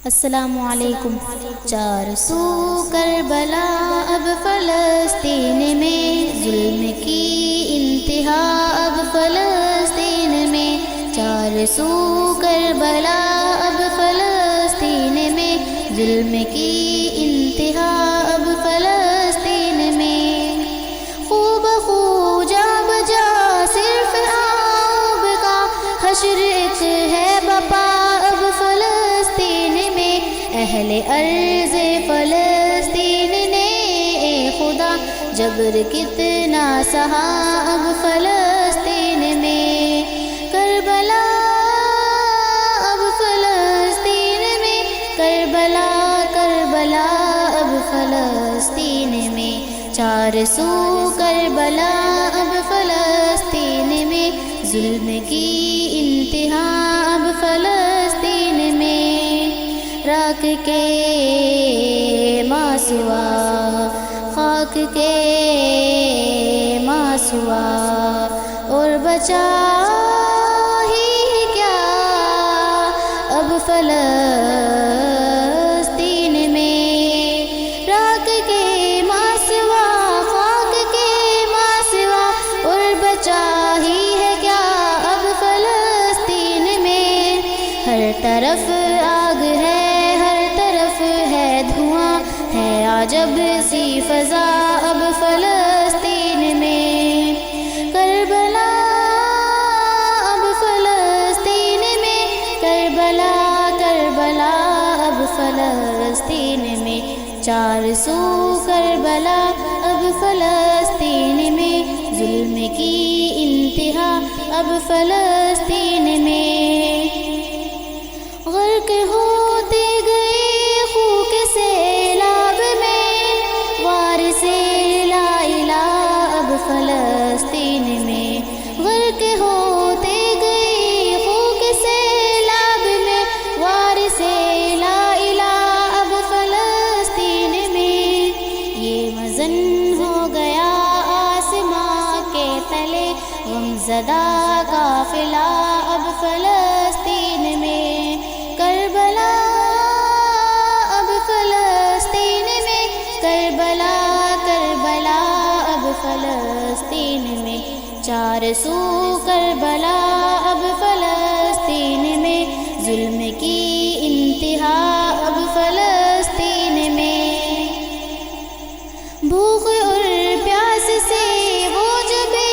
السلام علیکم۔ چار سو کربلا اب فلسطین میں، ظلم کی انتہا اب فلسطین میں، چار سو کربلا اب فلسطین میں، ظلم کی انتہا اب فلسطین میں، خوب جا بجا صرف آب کا حشر ایک ہے بپا اب فلسطین میں، اہل ارض فلسطین نے اے خدا جبر کتنا سہا اب فلسطین میں، کربلا اب فلسطین میں، کربلا کربلا اب فلسطین میں، چار سو کربلا اب فلسطین میں، ظلم کی انتہا اب فلسطین میں، راکھ کے ماسوا خاک کے ماسوا اور بچا ہی کیا اب فلسطین میں، راکھ کے ماسوا خاک کے ماسوا اور بچا ہی ہے کیا اب فلسطین میں، ہر طرف آگ ہے دھواں ہے عجب سی فضا اب فلسطین میں، کربلا اب فلسطین میں، کربلا کربلا اب فلسطین میں، چار سو کربلا اب فلسطین میں، ظلم کی انتہا اب فلسطین میں، غرق ہوتے گئے سیلاب میں وارث لا الہ اب فلسطین میں، غرق ہوتے گئے خوک سیلاب میں وارث لا الہ اب فلسطین میں، یہ مزن ہو گیا آسماں کے تلے غمزدہ قافلہ اب فلسطین میں، کربلا کربلا کربلا اب فلسطین میں، چار سو کربلا اب فلسطین میں، ظلم کی انتہا اب فلسطین میں، بھوک اور پیاس سے وہ جو بے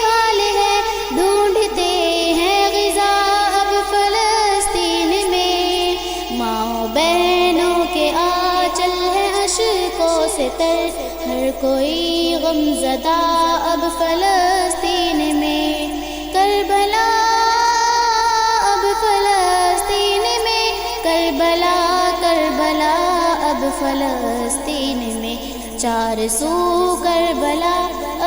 حال ہے ڈھونڈتے ہیں غذا اب فلسطین میں، ماں بہنوں کے آنچل ہے اشکوں سے تر، ہر کوئی غم زدہ اب فلسطین میں، کربلا اب فلسطین میں، کربلا کربلا اب فلسطین میں، چار سو کربلا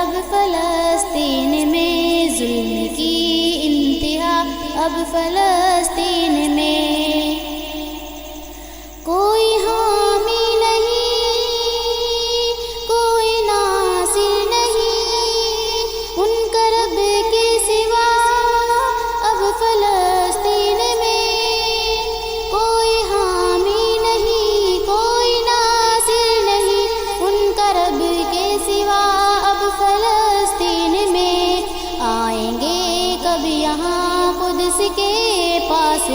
اب فلسطین میں، ظلم کی انتہا اب فلسطین میں، کوئی حامی نہیں کوئی ناصر نہیں ان کا رب کے سوا اب فلسطین میں، کوئی حامی نہیں کوئی ناصر نہیں ان کا رب کے سوا اب فلسطین میں، آئیں گے کب یہاں قدس کے پاس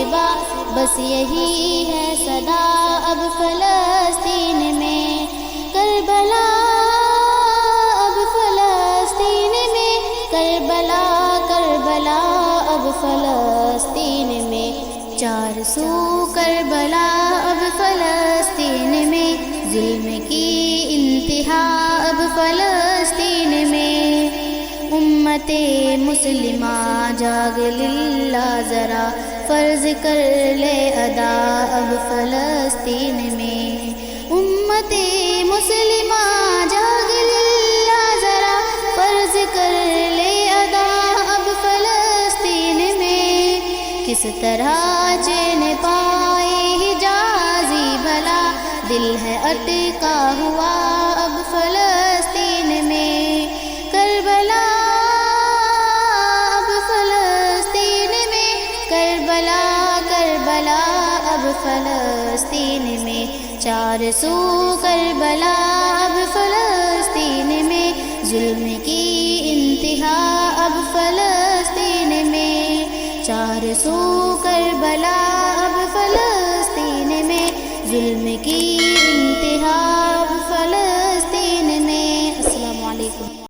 بس یہی ہے صدا اب فلسطین میں، کربلا اب فلسطین میں، کربلا کربلا اب فلسطین میں، چار سو کربلا اب فلسطین میں، ظلم کی انتہا اب فلسطین میں، امت مسلمہ جاگ للہ ذرا فرض کر لے ادا اب فلسطین میں، امت مسلمہ جاگ للہ ذرا فرض کر لے ادا اب فلسطین میں، کس طرح چین پائے حجازی بھلا دل ہے اٹکا ہوا اب فلسطین میں، کربلا اب فلسطین میں، کربلا کربلا اب فلسطین فلسطین میں، 400 کربلا اب فلسطین میں، ظلم کی انتہا اب فلسطین میں، 400 کربلا اب فلسطین میں، ظلم کی